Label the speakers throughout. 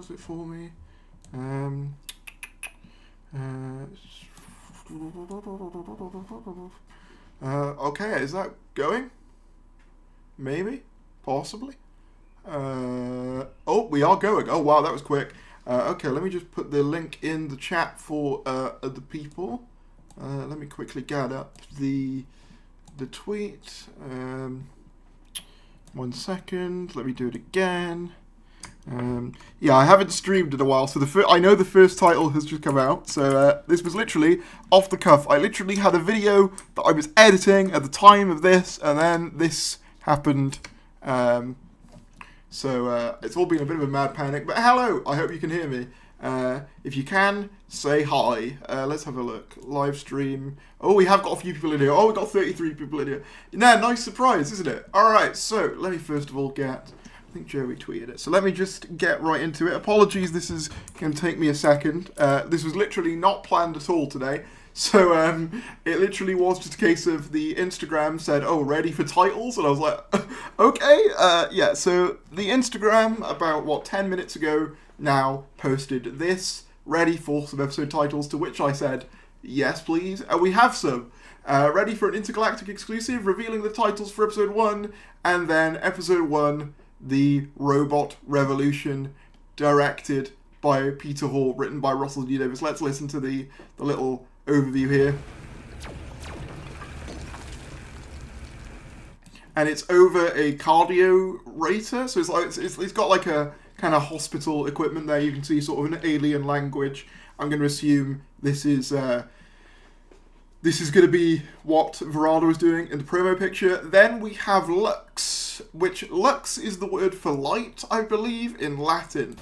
Speaker 1: does it for me. Okay, is that going? Maybe? Possibly? Oh, we are going. Oh, wow, that was quick. Okay, let me just put the link in the chat for the people. Let me quickly get up the tweet. 1 second. Let me do it again. Yeah, I haven't streamed in a while, so I know the first title has just come out. So this was literally off the cuff. I literally had a video that I was editing at the time of this, and then this happened. So it's all been a bit of a mad panic. But hello, I hope you can hear me. If you can, say hi. Let's have a look. Live stream. Oh, we have got a few people in here. Oh, we've got 33 people in here. Yeah, nice surprise, isn't it? Alright, so let me first of all get... I think Joey tweeted it. So let me just get right into it. Apologies, this is going to take me a second. This was literally not planned at all today. So it literally was just a case of the Instagram said, oh, ready for titles? And I was like, okay. Yeah, so the Instagram, about, 10 minutes ago now, posted this, ready for some episode titles, to which I said, yes, please. And we have some. Ready for an intergalactic exclusive, revealing the titles for episode 1, and then episode 1, The Robot Revolution, directed by Peter Hall, written by Russell D. Davies. Let's listen to the little overview here. And it's over a cardio rater, so it's got like a kind of hospital equipment there. You can see sort of an alien language. I'm going to assume this is going to be what Verada was doing in the promo picture. Then we have Lux, which Lux is the word for light, I believe, in Latin.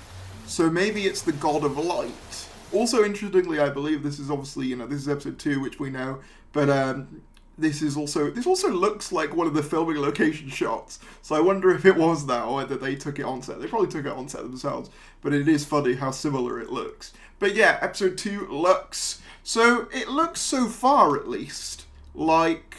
Speaker 1: So maybe it's the god of light. Also, interestingly, I believe this is obviously, this is episode 2, which we know, but this also looks like one of the filming location shots. So I wonder if it was that, or whether they took it on set. They probably took it on set themselves, but it is funny how similar it looks. But yeah, episode 2, Lux. So it looks so far, at least, like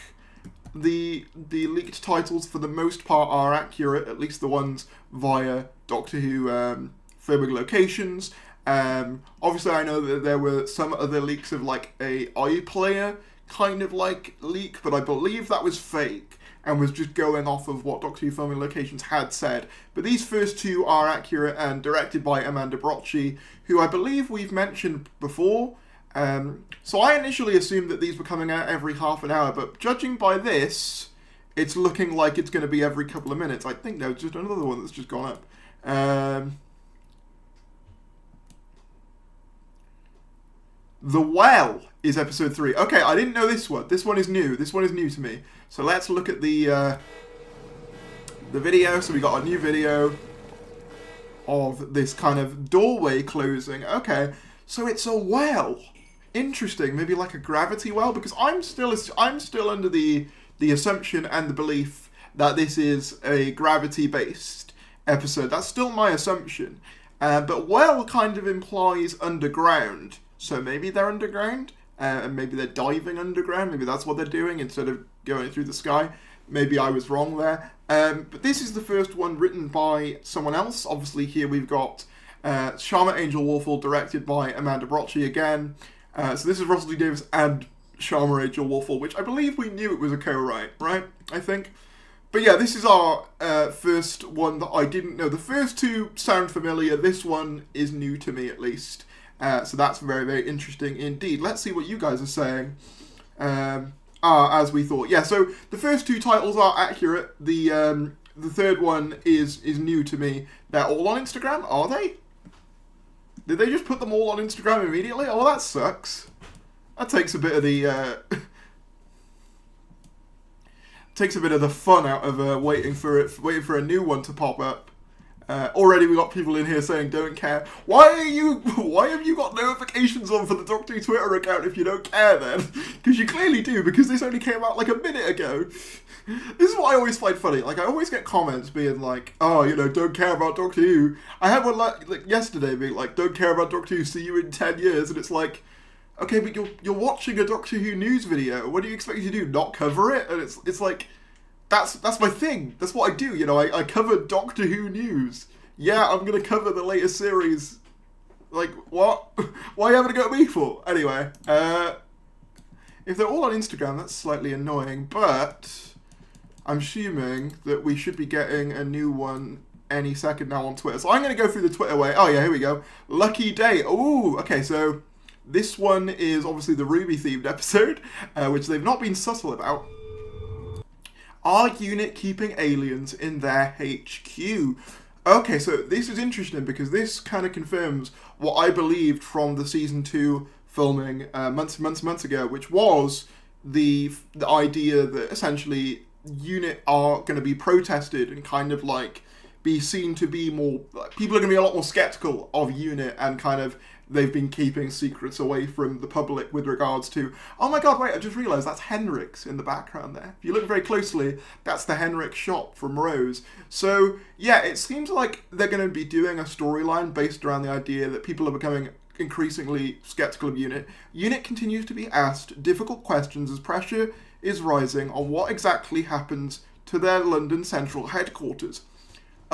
Speaker 1: the leaked titles for the most part are accurate, at least the ones via Doctor Who filming locations. Obviously, I know that there were some other leaks of like a iPlayer kind of like leak, but I believe that was fake and was just going off of what Doctor Who filming locations had said. But these first 2 are accurate and directed by Amanda Brocci, who I believe we've mentioned before. So I initially assumed that these were coming out every half an hour, but judging by this, it's looking like it's going to be every couple of minutes. I think there's just another one that's just gone up. The Well is episode 3. Okay, I didn't know this one. This one is new. This one is new to me. So let's look at the video. So we got a new video of this kind of doorway closing. Okay, so it's a well. Interesting. Maybe like a gravity well, because I'm still under the assumption and the belief that this is a gravity-based episode. That's still my assumption. But well kind of implies underground. So maybe they're underground, and maybe they're diving underground. Maybe that's what they're doing instead of going through the sky. Maybe I was wrong there. But this is the first one written by someone else. Obviously, here we've got Sharma Angel Warfel, directed by Amanda Brocci again. So this is Russell D. Davies and Sharma Angel Warfel, which I believe we knew it was a co-write, right? I think. But yeah, this is our first one that I didn't know. The first 2 sound familiar. This one is new to me, at least. So that's very, very interesting indeed. Let's see what you guys are saying. As we thought. Yeah, so the first 2 titles are accurate. The third one is new to me. They're all on Instagram, are they? Did they just put them all on Instagram immediately? Oh, well, that sucks. That takes a bit of the takes a bit of the fun out of waiting for a new one to pop up. Already we got people in here saying don't care. Why have you got notifications on for the Doctor Who Twitter account if you don't care then? Because you clearly do, because this only came out like a minute ago. This is what I always find funny. Like, I always get comments being like, oh, don't care about Doctor Who. I had one like yesterday being like, don't care about Doctor Who, see you in 10 years. And it's like, okay, but you're watching a Doctor Who news video. What do you expect me to do? Not cover it? And it's like, that's my thing. That's what I do. I cover Doctor Who news. yeah, I'm going to cover the latest series. Like, what? Why are you having a go at me for? Anyway, if they're all on Instagram, that's slightly annoying, but I'm assuming that we should be getting a new one any second now on Twitter. So I'm going to go through the Twitter way. Oh, yeah, here we go. Lucky Day. Ooh, okay, so this one is obviously the Ruby-themed episode, which they've not been subtle about. Are UNIT keeping aliens in their HQ? Okay, so this is interesting because this kind of confirms what I believed from the season 2 filming months ago, which was the idea that essentially UNIT are going to be protested and kind of like be seen to be more, like, people are going to be a lot more skeptical of UNIT, and kind of they've been keeping secrets away from the public with regards to, oh my god, wait, I just realised that's Henrik's in the background there. If you look very closely, that's the Henrik shop from Rose. So, yeah, it seems like they're going to be doing a storyline based around the idea that people are becoming increasingly skeptical of UNIT. UNIT continues to be asked difficult questions as pressure is rising on what exactly happens to their London central headquarters.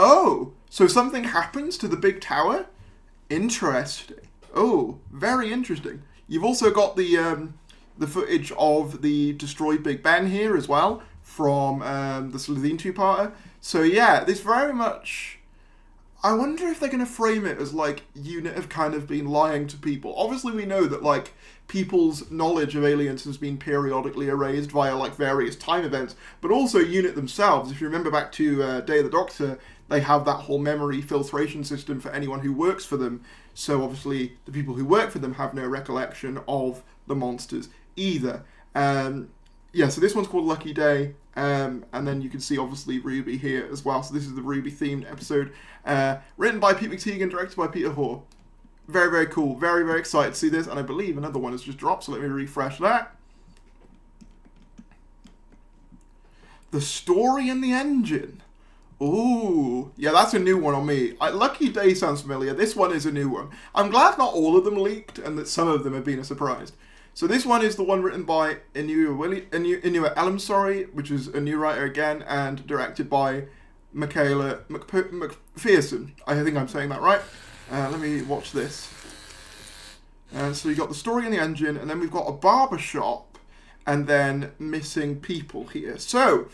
Speaker 1: Oh, so something happens to the big tower? Interesting. Oh, very interesting. You've also got the footage of the destroyed Big Ben here as well from the Slitheen two-parter. So yeah, this very much, I wonder if they're going to frame it as like UNIT have kind of been lying to people. Obviously we know that like people's knowledge of aliens has been periodically erased via like various time events, but also UNIT themselves. If you remember back to Day of the Doctor, they have that whole memory filtration system for anyone who works for them. So obviously the people who work for them have no recollection of the monsters either. Yeah, so this one's called Lucky Day. And then you can see obviously Ruby here as well. So this is the Ruby themed episode. Written by Pete McTeague and directed by Peter Hoare. Very, very cool. Very, very excited to see this. And I believe another one has just dropped. So let me refresh that. The Story in the Engine. Ooh, yeah, that's a new one on me. Lucky Day sounds familiar. This one is a new one. I'm glad not all of them leaked and that some of them have been a surprise. So this one is the one written by Inua Elm, which is a new writer again, and directed by Michaela McPherson. I think I'm saying that right. Let me watch this. So you got The Story in the Engine, and then we've got a barber shop, and then missing people here. So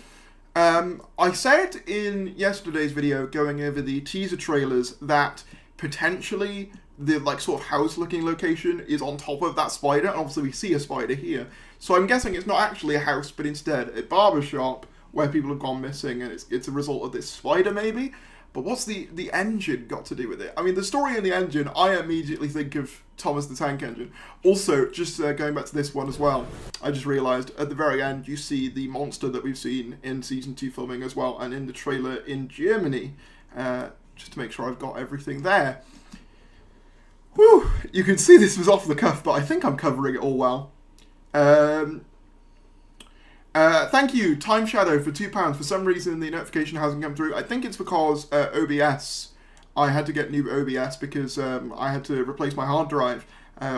Speaker 1: I said in yesterday's video, going over the teaser trailers, that potentially the like sort of house-looking location is on top of that spider, and obviously we see a spider here. So I'm guessing it's not actually a house, but instead a barber shop where people have gone missing, and it's a result of this spider maybe. But what's the engine got to do with it? I mean, The Story in the Engine, I immediately think of Thomas the Tank Engine. Also, just going back to this one as well, I just realised at the very end you see the monster that we've seen in Season 2 filming as well, and in the trailer in Germany, just to make sure I've got everything there. Whew, you can see this was off the cuff, but I think I'm covering it all well. Thank you, Time Shadow, for £2. For some reason, the notification hasn't come through. I think it's because OBS. I had to get new OBS because I had to replace my hard drive,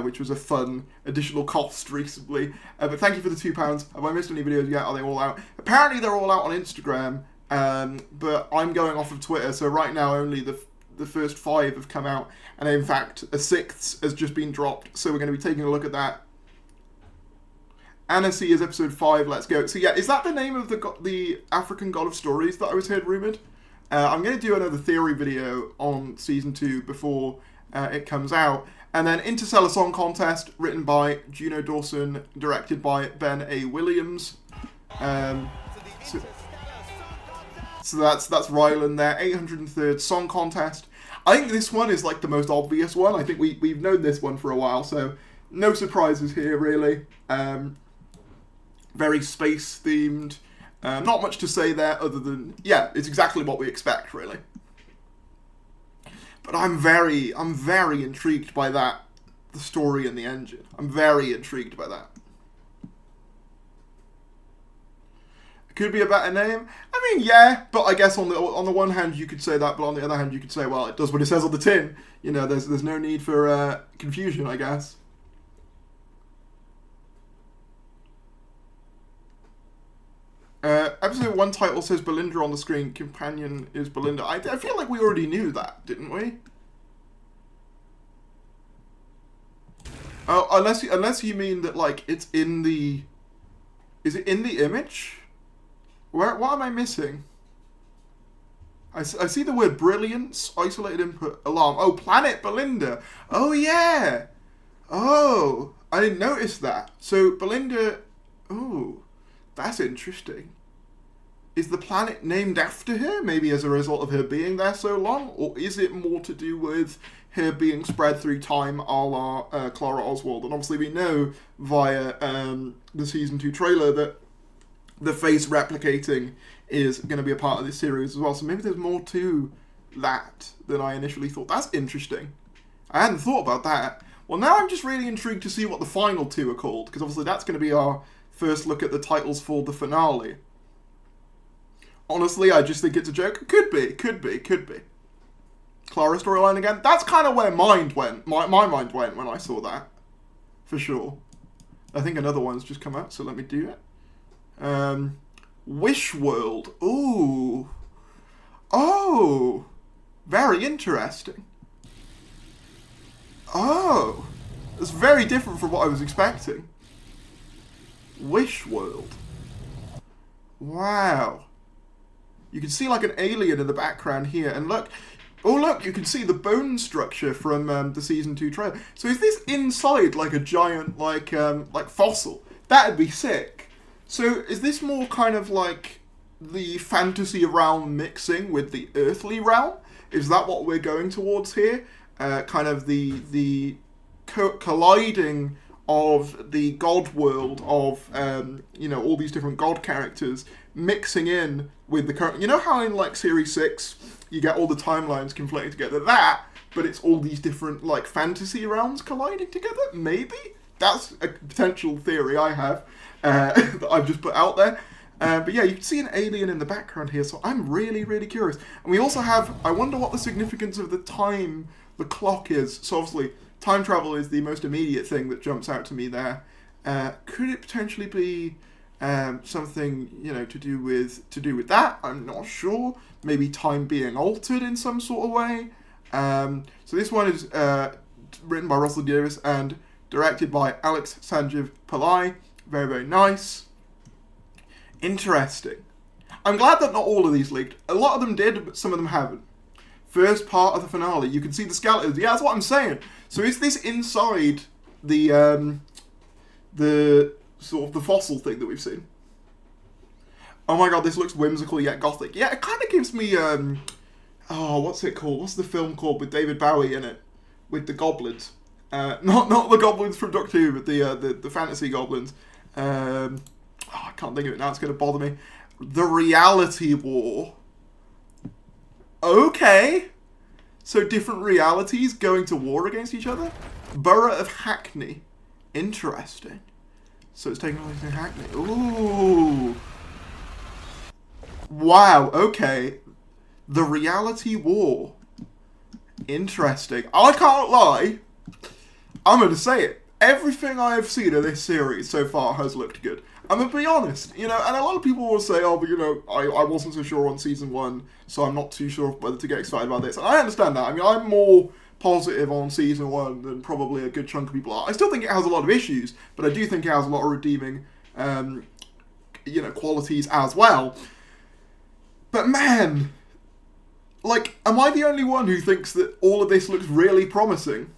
Speaker 1: which was a fun additional cost recently. But thank you for the £2. Have I missed any videos yet? Are they all out? Apparently, they're all out on Instagram, but I'm going off of Twitter, so right now only the first 5 have come out, and in fact, a 6th has just been dropped, so we're going to be taking a look at that. Annecy is episode 5, let's go. So yeah, is that the name of the African God of Stories that I was heard rumoured? I'm going to do another theory video on Season 2 before it comes out. And then Interstellar Song Contest, written by Juno Dawson, directed by Ben A. Williams. So that's Ryland there, 803rd Song Contest. I think this one is like the most obvious one. I think we've known this one for a while, so no surprises here really. Very space themed. Not much to say there other than, yeah, it's exactly what we expect really. But I'm very intrigued by that, The Story in the Engine. I'm very intrigued by that. Could be a better name. I mean, yeah, but I guess on the one hand you could say that, but on the other hand you could say, well, it does what it says on the tin. You know, there's no need for confusion, I guess. Episode 1 title says Belinda on the screen. Companion is Belinda. I feel like we already knew that, didn't we? Oh, unless you mean that, like, it's in the... Is it in the image? What am I missing? I see the word brilliance, isolated input, alarm. Oh, planet Belinda. Oh, yeah. Oh, I didn't notice that. So, Belinda... Oh, that's interesting. Is the planet named after her? Maybe as a result of her being there so long? Or is it more to do with her being spread through time a la Clara Oswald? And obviously we know via the Season 2 trailer that the face replicating is going to be a part of this series as well. So maybe there's more to that than I initially thought. That's interesting. I hadn't thought about that. Well, now I'm just really intrigued to see what the final two are called, because obviously that's going to be our first look at the titles for the finale. Honestly, I just think it's a joke. Could be. Clara storyline again. That's kind of where mind went. My mind went when I saw that. For sure. I think another one's just come out, so let me do it. Wish World. Ooh. Oh. Very interesting. Oh. It's very different from what I was expecting. Wish World. Wow. You can see like an alien in the background here, and look, oh look, you can see the bone structure from the Season 2 trailer. So is this inside like a giant like fossil? That'd be sick. So is this more kind of like the fantasy realm mixing with the earthly realm? Is that what we're going towards here? Kind of the colliding of the god world of all these different god characters mixing in with the current. You know how in like Series 6 you get all the timelines conflating together? That, but it's all these different like fantasy realms colliding together. Maybe that's a potential theory I have that I've just put out there. But yeah, you can see an alien in the background here, so I'm really, really curious. And we also have, I wonder what the significance of the clock is. So obviously, time travel is the most immediate thing that jumps out to me there. Could it potentially be something, to do with that? I'm not sure. Maybe time being altered in some sort of way. So this one is written by Russell Davis and directed by Alex Sanjeev Pillai. Very, very nice. Interesting. I'm glad that not all of these leaked. A lot of them did, but some of them haven't. First part of the finale, you can see the skeletons. Yeah, that's what I'm saying. So is this inside the sort of the fossil thing that we've seen? Oh my god, this looks whimsical yet gothic. Yeah, it kind of gives me what's it called? What's the film called with David Bowie in it, with the goblins? Not the goblins from Doctor Who, but the fantasy goblins. I can't think of it now. It's going to bother me. The Reality War. Okay. So different realities going to war against each other? Borough of Hackney. Interesting. So it's taking place in Hackney. Ooh. Wow, okay. The Reality War. Interesting. I can't lie. I'm going to say it. Everything I have seen of this series so far has looked good. I'm going to be honest, and a lot of people will say, oh, but I wasn't so sure on Season 1, so I'm not too sure whether to get excited about this. And I understand that. I mean, I'm more positive on Season 1 than probably a good chunk of people are. I still think it has a lot of issues, but I do think it has a lot of redeeming, qualities as well. But man, like, am I the only one who thinks that all of this looks really promising?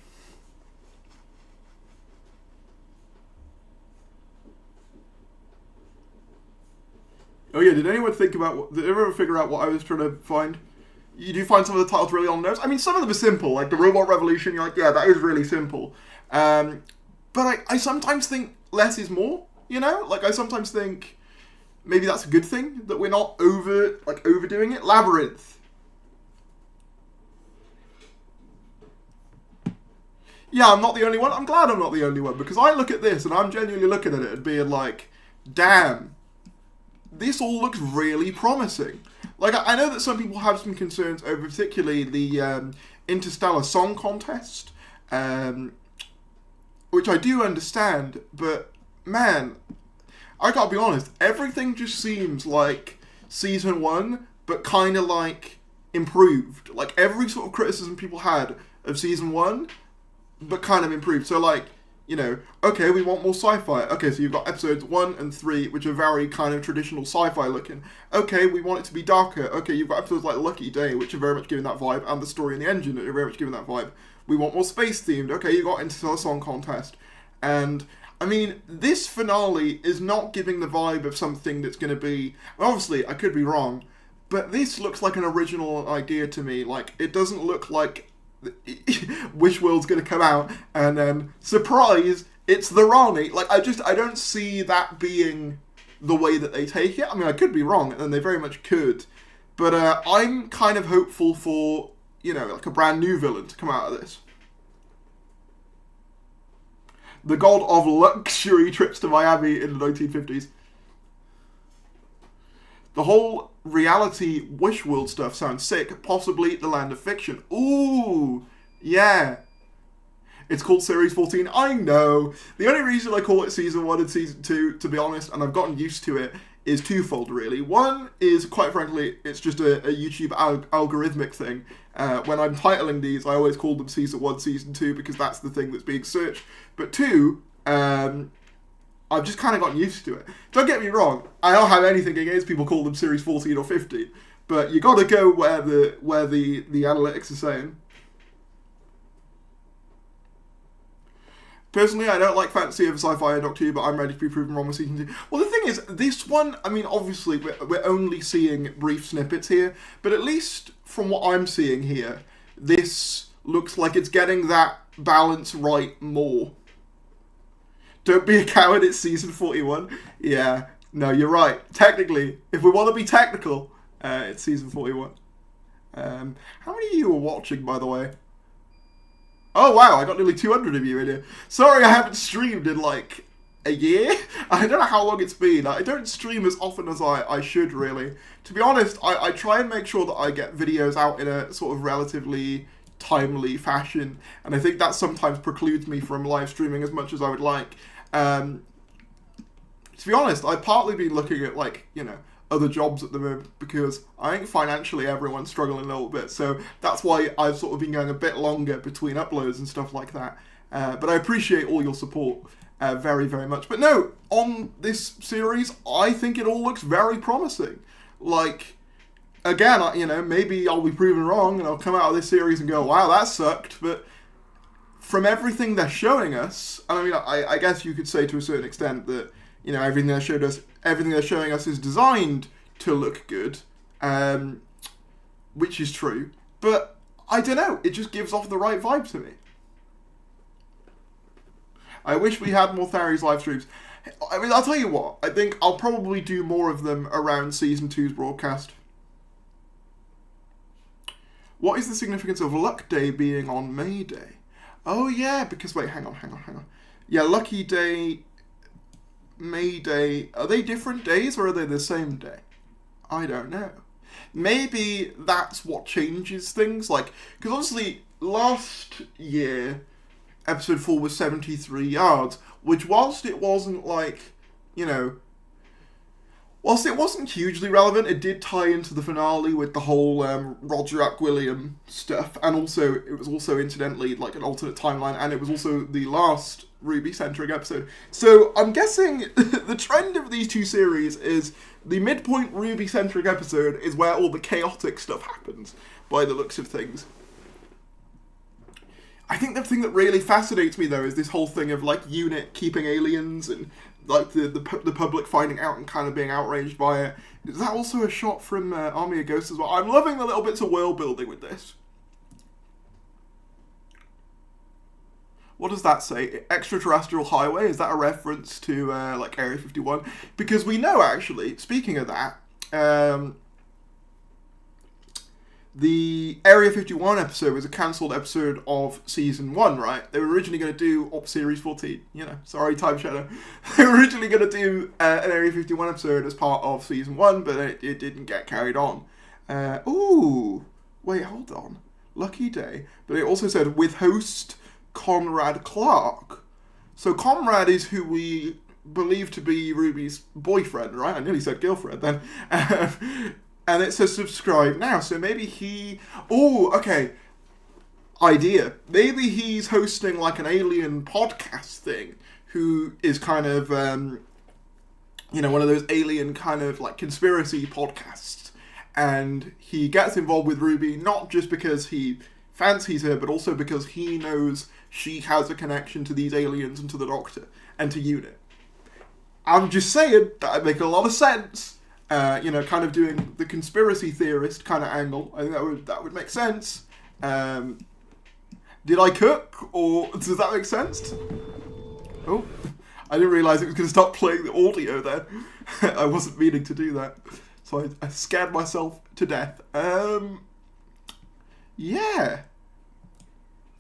Speaker 1: Oh yeah, did anyone did anyone figure out what I was trying to find? You do find some of the titles really on the nose? I mean, some of them are simple, like the Robot Revolution, you're like, yeah, that is really simple. But I sometimes think less is more, Like, I sometimes think maybe that's a good thing, that we're not overdoing it. Labyrinth. Yeah, I'm not the only one. I'm glad I'm not the only one, because I look at this and I'm genuinely looking at it and being like, damn. This all looks really promising. Like, I know that some people have some concerns over particularly the Interstellar Song Contest, which I do understand, but man, I gotta be honest, everything just seems like season 1, but kind of like improved. Like every sort of criticism people had of season 1, but kind of improved. So like, you know, okay, we want more sci-fi. Okay, so you've got episodes 1 and 3, which are very kind of traditional sci-fi looking. Okay, we want it to be darker. Okay, you've got episodes like Lucky Day, which are very much giving that vibe, and The Story and the Engine are very much giving that vibe. We want more space themed. Okay, you got Interstellar Song Contest. And, I mean, this finale is not giving the vibe of something that's going to be... Obviously, I could be wrong, but this looks like an original idea to me. Like, it doesn't look like Wishworld's going to come out and then, surprise, it's the Rani. Like, I don't see that being the way that they take it. I mean, I could be wrong, and they very much could. But I'm kind of hopeful for, you know, like a brand new villain to come out of this. The god of luxury trips to Miami in the 1950s. The whole reality Wishworld stuff sounds sick. Possibly the land of fiction. Ooh, yeah. It's called Series 14. I know. The only reason I call it Season 1 and Season 2, to be honest, and I've gotten used to it, is twofold, really. One is, quite frankly, it's just a YouTube algorithmic thing. When I'm titling these, I always call them Season 1, Season 2, because that's the thing that's being searched. But two, I've just kind of gotten used to it. Don't get me wrong, I don't have anything against people call them Series 14 or 15, but you got to go where the analytics are saying. Personally, I don't like fantasy over sci-fi and Doctor Who, but I'm ready to be proven wrong with Season 2. Well, the thing is, this one, I mean, obviously, we're only seeing brief snippets here, but at least from what I'm seeing here, this looks like it's getting that balance right more. Don't be a coward, it's Season 41. Yeah, no, you're right. Technically, if we want to be technical, it's Season 41. How many of you are watching, by the way? Oh wow, I got nearly 200 of you in here. Sorry I haven't streamed in like a year? I don't know how long it's been. I don't stream as often as I should, really. To be honest, I try and make sure that I get videos out in a sort of relatively timely fashion, and I think that sometimes precludes me from live streaming as much as I would like. To be honest, I've partly been looking at, like, you know, other jobs at the moment, because I think financially everyone's struggling a little bit, so that's why I've sort of been going a bit longer between uploads and stuff like that. But I appreciate all your support very, very much. But no, on this series, I think it all looks very promising. Like, again, you know, maybe I'll be proven wrong and I'll come out of this series and go, wow, that sucked, but from everything they're showing us, I mean, I guess you could say to a certain extent that, you know, everything they're showing us is designed to look good, which is true. But I don't know, it just gives off the right vibe to me. I wish we had more Theories live streams. I mean, I'll tell you what, I think I'll probably do more of them around Season 2's broadcast. What is the significance of Luck Day being on May Day? Oh yeah, because wait, hang on. Yeah, Lucky Day, May Day, are they different days or are they the same day? I don't know. Maybe that's what changes things, like, because obviously last year, episode 4 was 73 yards, which whilst it wasn't like, you know, whilst it wasn't hugely relevant, it did tie into the finale with the whole Roger Akwilliam stuff, and also, it was also incidentally like an alternate timeline, and it was also the last Ruby-centric episode. So I'm guessing the trend of these two series is the midpoint Ruby-centric episode is where all the chaotic stuff happens, by the looks of things. I think the thing that really fascinates me, though, is this whole thing of, like, UNIT keeping aliens and, like, the public finding out and kind of being outraged by it. Is that also a shot from Army of Ghosts as well? I'm loving the little bits of world building with this. What does that say? Extraterrestrial highway? Is that a reference to, like, Area 51? Because we know, actually, speaking of that, the Area 51 episode was a cancelled episode of Season 1, right? They were originally going to do Series 14. You know, sorry, Time Shadow. They were originally going to do an Area 51 episode as part of Season 1, but it didn't get carried on. Ooh, wait, hold on. Lucky Day. But it also said, with host Conrad Clark. So Conrad is who we believed to be Ruby's boyfriend, right? I nearly said girlfriend then. And it says subscribe now, so maybe he... Oh, okay. Idea. Maybe he's hosting like an alien podcast thing, who is kind of, you know, one of those alien kind of like conspiracy podcasts. And he gets involved with Ruby, not just because he fancies her, but also because he knows she has a connection to these aliens and to the Doctor and to UNIT. I'm just saying, that would make a lot of sense. You know, kind of doing the conspiracy theorist kind of angle. I think that would make sense. Did I cook, or does that make sense? Oh, I didn't realise it was going to start playing the audio then. I wasn't meaning to do that. So I scared myself to death. Yeah.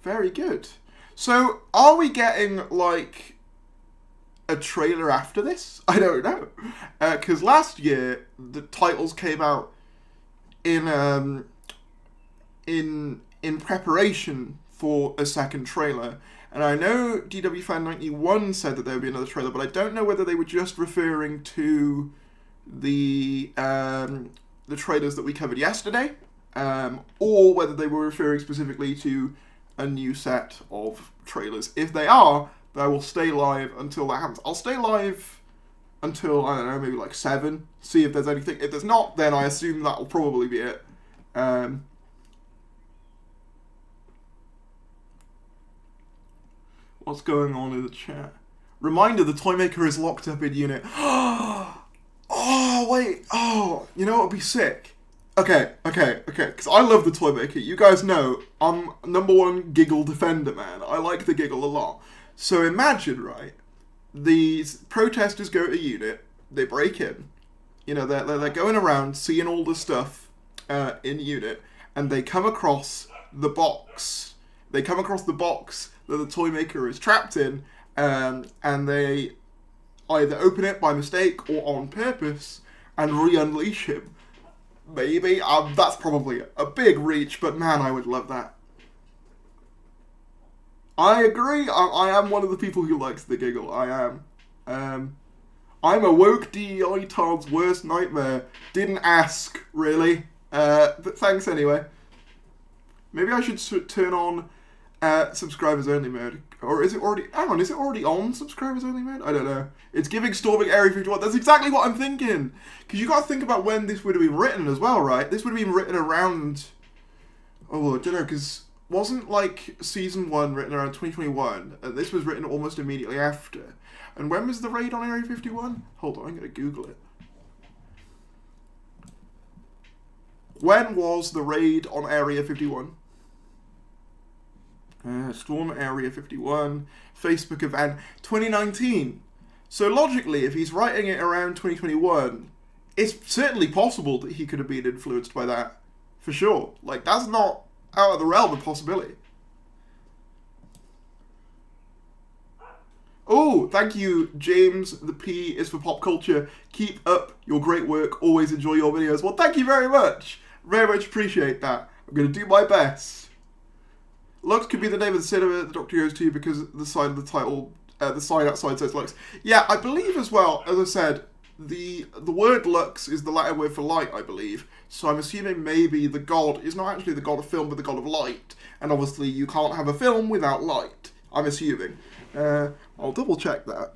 Speaker 1: Very good. So, are we getting, like, a trailer after this? I don't know. Because last year, the titles came out in preparation for a second trailer. And I know DW Fan 91 said that there would be another trailer, but I don't know whether they were just referring to the trailers that we covered yesterday, or whether they were referring specifically to a new set of trailers. If they are, then I will stay live until that happens. I'll stay live until, I don't know, maybe like 7, see if there's anything. If there's not, then I assume that will probably be it. What's going on in the chat? Reminder, the Toymaker is locked up in UNIT. Oh, wait. Oh, you know what would be sick? Okay. Because I love the Toymaker. You guys know I'm #1 giggle defender, man. I like the giggle a lot. So imagine, right? These protesters go to UNIT. They break in. You know, they're going around seeing all the stuff in UNIT. And they come across the box. They come across the box that the Toymaker is trapped in. And they either open it by mistake or on purpose and re-unleash him. Maybe. That's probably a big reach, but man, I would love that. I agree. I am one of the people who likes the giggle. I am. I'm a woke DEI tard's worst nightmare. Didn't ask, really. But thanks anyway. Maybe I should turn on subscribers only mode. Or is it already... Hang on, is it already on subscribers only mode? I don't know. It's giving Storming Area 51. That's exactly what I'm thinking. Because you got to think about when this would have been written as well, right? This would have been written around... Oh, I don't know, because wasn't, like, Season 1 written around 2021? This was written almost immediately after. And when was the raid on Area 51? Hold on, I'm going to Google it. When was the raid on Area 51? Storm Area 51, Facebook event, 2019. So logically, if he's writing it around 2021, it's certainly possible that he could have been influenced by that. For sure. Like, that's not out of the realm of possibility. Oh, thank you, James. The P is for pop culture. Keep up your great work. Always enjoy your videos. Well, thank you very much. Very much appreciate that. I'm going to do my best. Lux could be the name of the cinema the Doctor goes to because the side of the title, the sign outside says Lux. Yeah, I believe as well, as I said, the word Lux is the Latin word for light, I believe. So I'm assuming maybe the god is not actually the god of film, but the god of light. And obviously you can't have a film without light, I'm assuming. I'll double check that.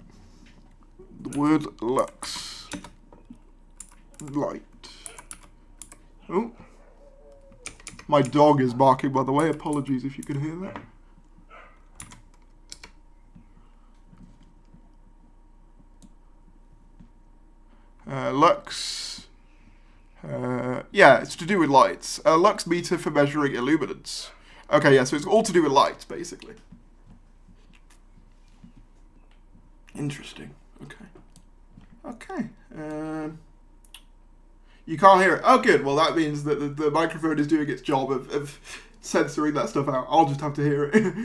Speaker 1: The word Lux. Light. Oh. My dog is barking, by the way. Apologies if you could hear that. Lux. Yeah, it's to do with lights. Lux meter for measuring illuminance. Okay, yeah, so it's all to do with lights, basically. Interesting. Okay. You can't hear it. Oh, good. Well, that means that the microphone is doing its job of censoring that stuff out. I'll just have to hear it.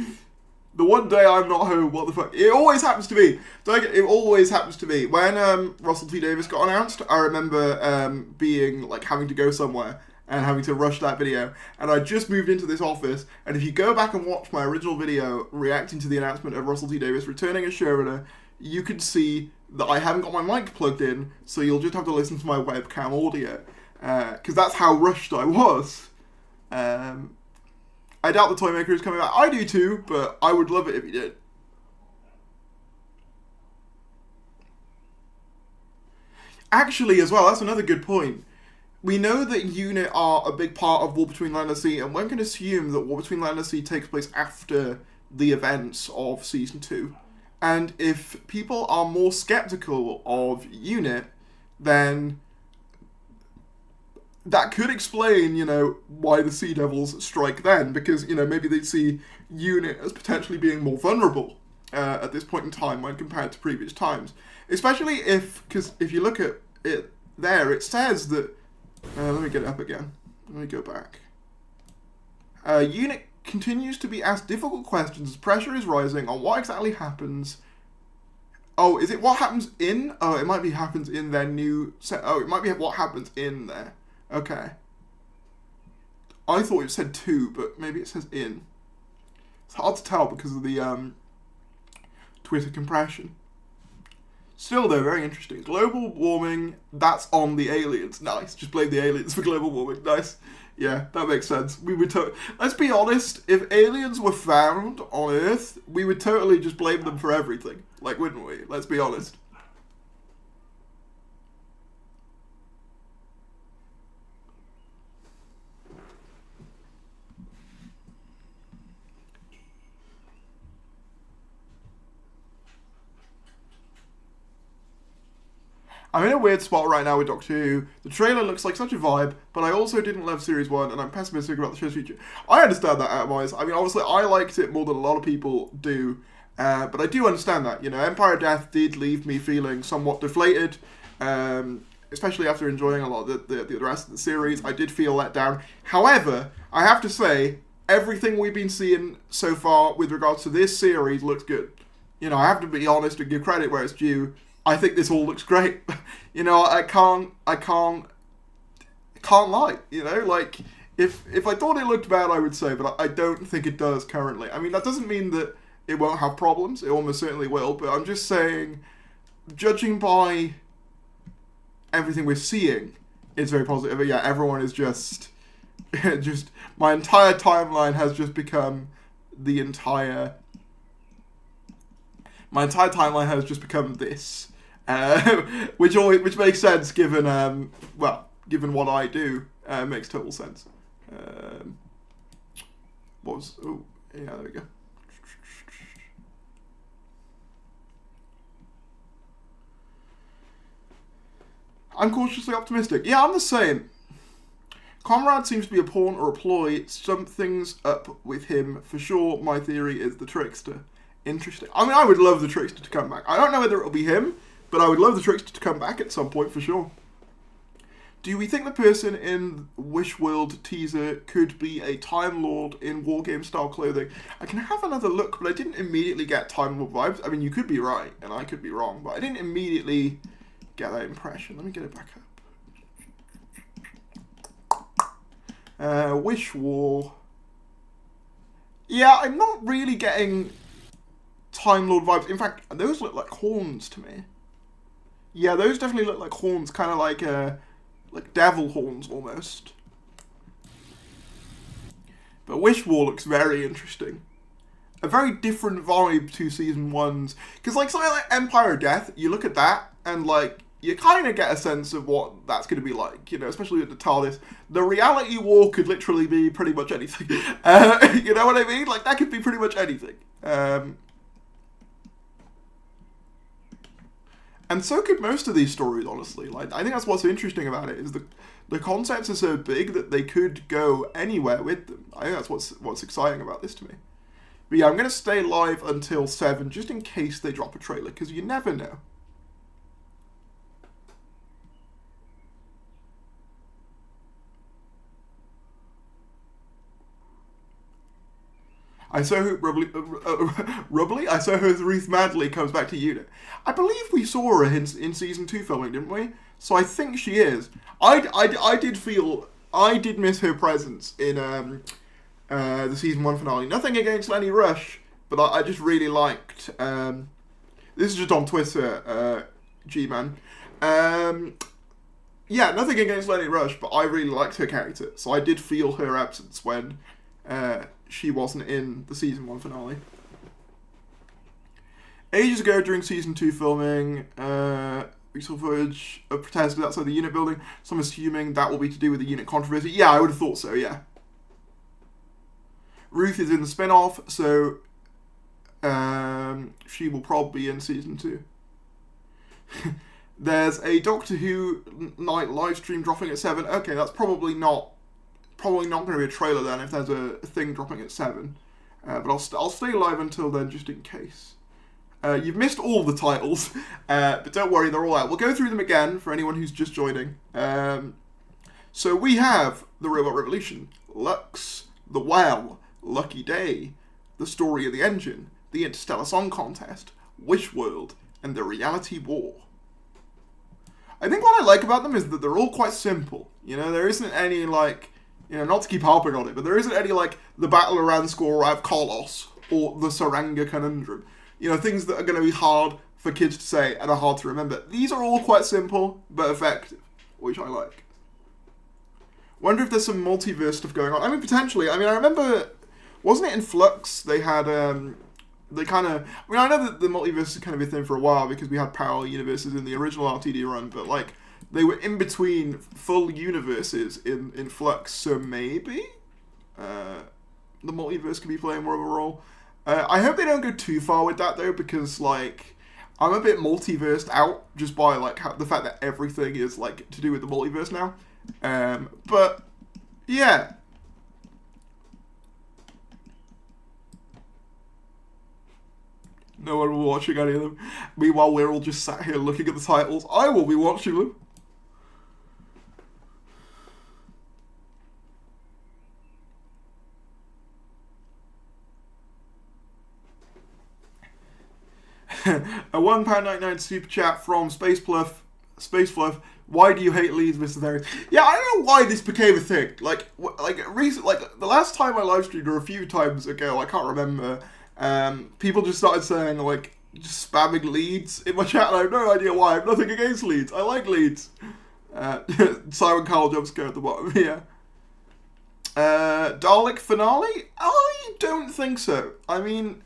Speaker 1: The one day I'm not home, what the fuck? It always happens to me. It always happens to me. When Russell T Davies got announced, I remember being, like, having to go somewhere and having to rush that video. And I just moved into this office, and if you go back and watch my original video reacting to the announcement of Russell T Davies returning as showrunner, you can see that I haven't got my mic plugged in, so you'll just have to listen to my webcam audio. Because that's how rushed I was. I doubt the Toymaker is coming back. I do too, but I would love it if he did. Actually, as well, that's another good point. We know that UNIT are a big part of War Between Land and Sea, and one can assume that War Between Land and Sea takes place after the events of Season 2. And if people are more skeptical of UNIT, then that could explain, why the Sea Devils strike then, because, maybe they see UNIT as potentially being more vulnerable at this point in time when compared to previous times. Especially because if you look at it there, it says that... let me get it up again. Let me go back. UNIT continues to be asked difficult questions as pressure is rising on what exactly happens. Oh, is it what happens in? Oh, it might be happens in their new set. Oh, it might be what happens in there. Okay. I thought it said to, but maybe it says in. It's hard to tell because of the Twitter compression. Still, though, very interesting. Global warming, that's on the aliens. Nice. Just blame the aliens for global warming. Nice. Yeah, that makes sense. We would let's be honest, if aliens were found on Earth, we would totally just blame them for everything. Like, wouldn't we? Let's be honest. I'm in a weird spot right now with Doctor Who. The trailer looks like such a vibe, but I also didn't love Series 1, and I'm pessimistic about the show's future. I understand that, Atomize. I mean, obviously, I liked it more than a lot of people do, but I do understand that. Empire of Death did leave me feeling somewhat deflated, especially after enjoying a lot of the rest of the series. I did feel let down. However, I have to say, everything we've been seeing so far with regards to this series looks good. I have to be honest and give credit where it's due. I think this all looks great. I can't lie. Like if I thought it looked bad, I would say, but I don't think it does currently. I mean, that doesn't mean that it won't have problems. It almost certainly will. But I'm just saying, judging by everything we're seeing, it's very positive. But yeah, everyone is just my entire timeline has just become my entire timeline has just become this. Which makes sense given given what I do, makes total sense. Yeah, there we go. I'm cautiously optimistic. Yeah, I'm the same. Comrade seems to be a pawn or a ploy. Something's up with him for sure. My theory is the trickster. Interesting. I mean, I would love the trickster to come back. I don't know whether it'll be him, but I would love the trickster to come back at some point for sure. Do we think the person in Wish World teaser could be a Time Lord in Wargame style clothing? I can have another look, but I didn't immediately get Time Lord vibes. I mean, you could be right, and I could be wrong, but I didn't immediately get that impression. Let me get it back up. Wish War. Yeah, I'm not really getting Time Lord vibes. In fact, those look like horns to me. Yeah, those definitely look like horns, kind of like devil horns almost. But Wish War looks very interesting. A very different vibe to Season 1's. Because something like Empire of Death, you look at that and you kind of get a sense of what that's going to be like, especially with the TARDIS. The reality war could literally be pretty much anything. You know what I mean? That could be pretty much anything. And so could most of these stories, honestly. I think that's what's interesting about it, is the concepts are so big that they could go anywhere with them. I think that's what's exciting about this to me. But yeah, I'm going to stay live until 7, just in case they drop a trailer, because you never know. I so hope I so hope Ruth Madley comes back to UNIT. I believe we saw her in Season 2 filming, didn't we? So I think she is. I did miss her presence in the Season 1 finale. Nothing against Lenny Rush, but I just really liked the This is just on Twitter, G-Man. Yeah, nothing against Lenny Rush, but I really liked her character, so I did feel her absence when she wasn't in the season 1 finale. Ages ago, during season 2 filming, we saw footage of protesters outside the unit building, so I'm assuming that will be to do with the unit controversy. Yeah, I would have thought so, yeah. Ruth is in the spin-off, so she will probably be in season 2. There's a Doctor Who night live stream dropping at 7. Okay, that's probably not going to be a trailer then if there's a thing dropping at 7. But I'll stay live until then just in case. You've missed all the titles, but don't worry, they're all out. We'll go through them again for anyone who's just joining. So we have The Robot Revolution, Lux, The Well, Lucky Day, The Story of the Engine, The Interstellar Song Contest, Wish World, and The Reality War. I think what I like about them is that they're all quite simple. You know, there isn't any, like, you know, not to keep harping on it, but there isn't any, like, the Battle Around Score of Kolos or the Saranga Conundrum. You know, things that are going to be hard for kids to say and are hard to remember. These are all quite simple, but effective, which I like. Wonder if there's some multiverse stuff going on. I mean, potentially. I mean, I remember, wasn't it in Flux? They had, they kind of, I mean, I know that the multiverse is kind of a thing for a while because we had parallel universes in the original RTD run, but, like, they were in between full universes in Flux, so maybe the multiverse could be playing more of a role. I hope they don't go too far with that, though, because, like, I'm a bit multiversed out just by, like, the fact that everything is, like, to do with the multiverse now. But, yeah. No one will be watching any of them. Meanwhile, we're all just sat here looking at the titles. I will be watching them. A £1.99 super chat from Space Fluff. Why do you hate Leeds, Mr. Harris? Yeah, I don't know why this became a thing. Like the last time I live streamed, or a few times ago, I can't remember. People just started saying, like, just spamming Leeds in my chat, and I have no idea why. I have nothing against Leeds. I like Leeds. Simon Cowell jump scare at the bottom. Yeah. Dalek finale? I don't think so. I mean,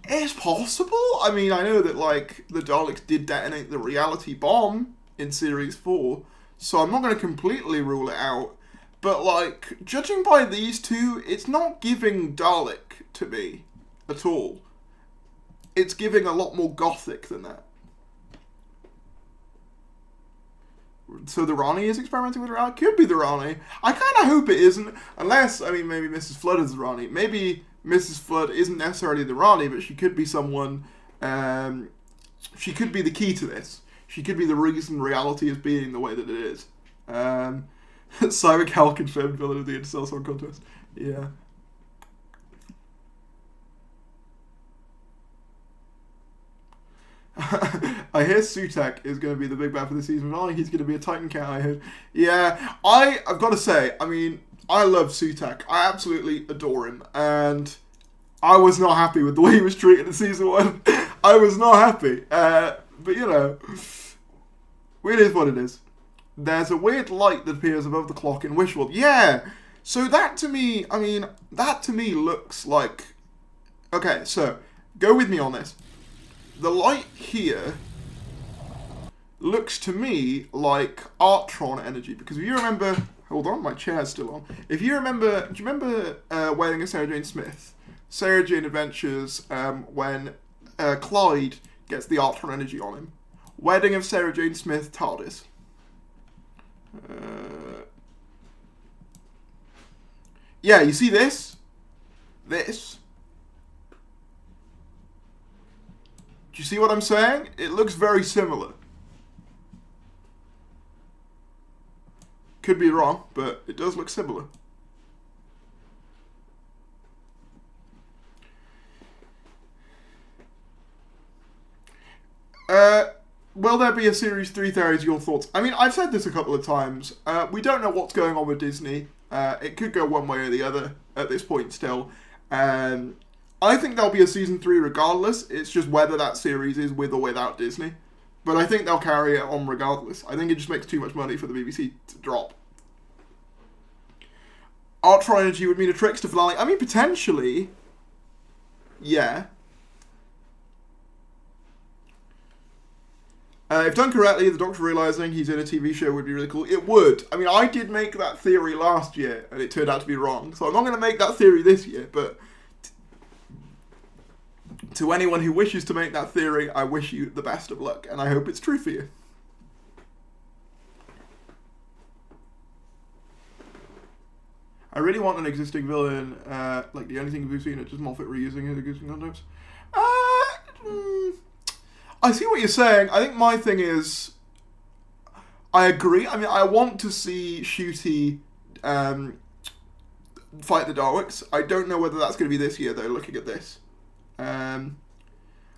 Speaker 1: it's possible. I mean, I know that, like, the Daleks did detonate the reality bomb in Series 4, so I'm not going to completely rule it out. But, like, judging by these two, it's not giving Dalek to me at all. It's giving a lot more gothic than that. So the Rani is experimenting with reality? Could be the Rani. I kind of hope it isn't, unless, I mean, maybe Mrs. Flood is the Rani. Maybe Mrs. Flood isn't necessarily the Rani, but she could be someone, she could be the key to this. She could be the reason reality is being the way that it is. Simon Cowell confirmed villain of the Interstellar Song Contest. Yeah. I hear Sutek is going to be the big bad for the season finale. He's going to be a Titan Cat, I heard. Yeah, I've got to say, I mean, I love Sutek. I absolutely adore him. And I was not happy with the way he was treated in season 1. I was not happy. But, you know, it is what it is. There's a weird light that appears above the clock in Wishworld. Yeah! So that to me, I mean, that to me looks like... Okay, so, go with me on this. The light here looks to me like Artron energy, because if you remember... Hold on, my chair's still on. If you remember... Do you remember Wedding of Sarah Jane Smith? Sarah Jane Adventures, when Clyde gets the Artron energy on him. Wedding of Sarah Jane Smith, TARDIS. Yeah, you see this? This. Do you see what I'm saying? It looks very similar. Could be wrong, but it does look similar. Will there be a Series 3 theories? Your thoughts? I mean, I've said this a couple of times. We don't know what's going on with Disney. It could go one way or the other at this point still. I think there'll be a season 3 regardless. It's just whether that series is with or without Disney. But I think they'll carry it on regardless. I think it just makes too much money for the BBC to drop. Artron Energy would mean a Trickster finale. I mean, potentially. Yeah. If done correctly, the Doctor realising he's in a TV show would be really cool. It would. I mean, I did make that theory last year, and it turned out to be wrong. So I'm not going to make that theory this year, but to anyone who wishes to make that theory, I wish you the best of luck, and I hope it's true for you. I really want an existing villain, like the only thing we've seen is just Moffat reusing his existing concepts. I see what you're saying. I think my thing is, I agree. I mean, I want to see Shooty fight the Daleks. I don't know whether that's going to be this year, though, looking at this.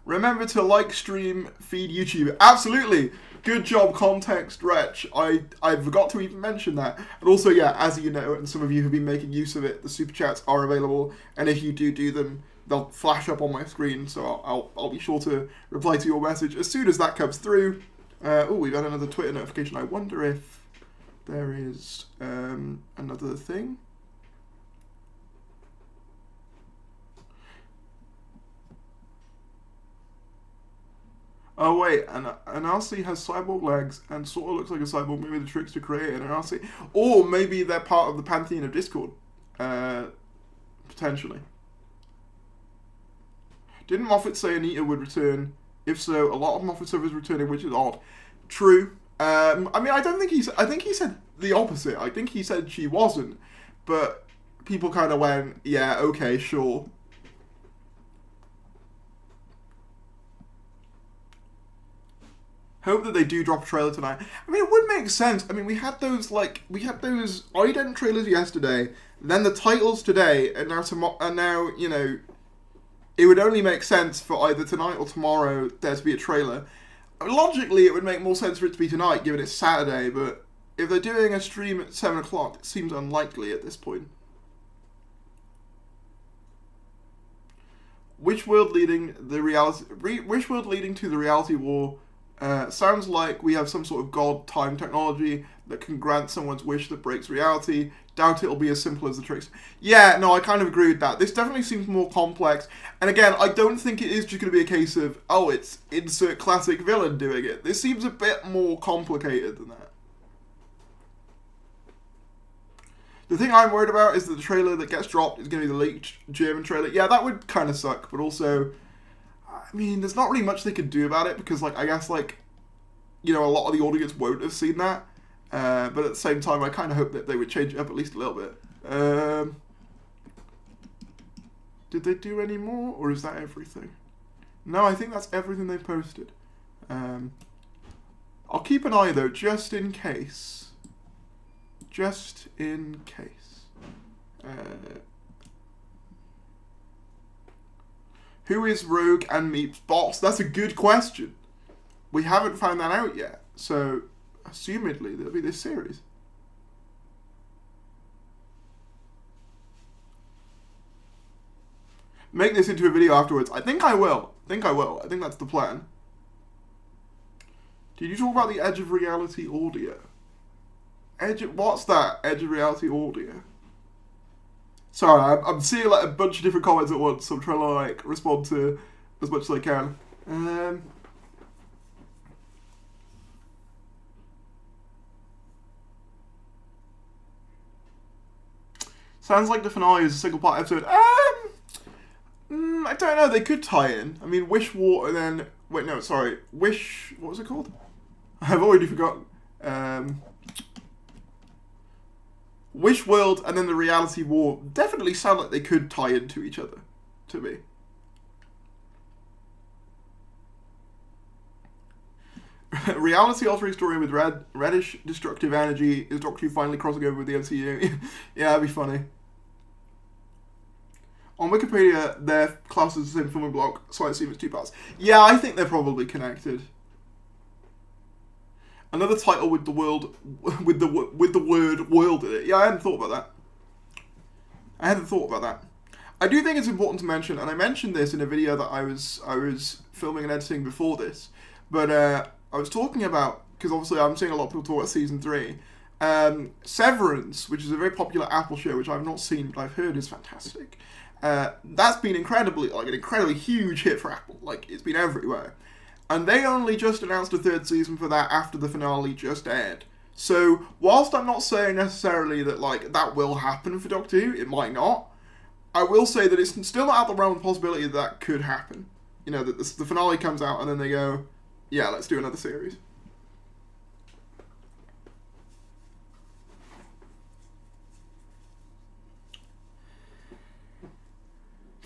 Speaker 1: Remember to like, stream, feed YouTube. Absolutely. Good job, Context Wretch. I forgot to even mention that. And also, yeah, as you know, and some of you have been making use of it, the super chats are available. And if you do them, they'll flash up on my screen. So I'll be sure to reply to your message as soon as that comes through. Oh, we've had another Twitter notification. I wonder if there is another thing. Oh wait, and RC has cyborg legs and sort of looks like a cyborg. Maybe the Trickster created an RC, or maybe they're part of the pantheon of Discord, potentially. Didn't Moffat say Anita would return? If so, a lot of Moffat stuff is returning, which is odd. True. I mean, I don't think I think he said the opposite. I think he said she wasn't, but people kind of went, yeah, okay, sure. Hope that they do drop a trailer tonight. I mean, it would make sense. I mean, we had those ident trailers yesterday, then the titles today, and now you know, it would only make sense for either tonight or tomorrow there to be a trailer. Logically, it would make more sense for it to be tonight, given it's Saturday, but if they're doing a stream at 7 o'clock, it seems unlikely at this point. Which world leading to the reality war? Sounds like we have some sort of god time technology that can grant someone's wish that breaks reality. Doubt it'll be as simple as the tricks. Yeah, no, I kind of agree with that. This definitely seems more complex. And again, I don't think it is just going to be a case of, oh, it's insert classic villain doing it. This seems a bit more complicated than that. The thing I'm worried about is that the trailer that gets dropped is going to be the leaked German trailer. Yeah, that would kind of suck, but also, I mean, there's not really much they could do about it because, like, I guess, like, you know, a lot of the audience won't have seen that. But at the same time, I kind of hope that they would change it up at least a little bit. Did they do any more, or is that everything? No, I think that's everything they posted. I'll keep an eye, though, just in case. Just in case. Who is Rogue and Meep's boss? That's a good question. We haven't found that out yet, so assumedly there'll be this series. Make this into a video afterwards. I think I will. I think that's the plan. Did you talk about the Edge of Reality audio? What's that? Edge of Reality audio? Sorry, I'm seeing like a bunch of different comments at once, so I'm trying to like respond to as much as I can. Sounds like the finale is a single part episode. I don't know. They could tie in. I mean, Wish War and then wait, no, sorry, Wish. What was it called? I've already forgotten. Wish World and then the Reality War definitely sound like they could tie into each other, to me. Reality altering story with reddish destructive energy. Is Doctor Who finally crossing over with the MCU? Yeah, that'd be funny. On Wikipedia, they're classed as the same filming block, so I assume it's 2 parts. Yeah, I think they're probably connected. Another title with the world, with the word "world" in it. Yeah, I hadn't thought about that. I do think it's important to mention, and I mentioned this in a video that I was filming and editing before this, but I was talking about, because obviously I'm seeing a lot of people talk about season 3, Severance, which is a very popular Apple show, which I've not seen but I've heard is fantastic. That's been an incredibly huge hit for Apple. Like, it's been everywhere. And they only just announced a 3rd season for that after the finale just aired. So, whilst I'm not saying necessarily that, like, that will happen for Doctor Who, it might not, I will say that it's still not out the realm of possibility that could happen. You know, that the finale comes out and then they go, yeah, let's do another series.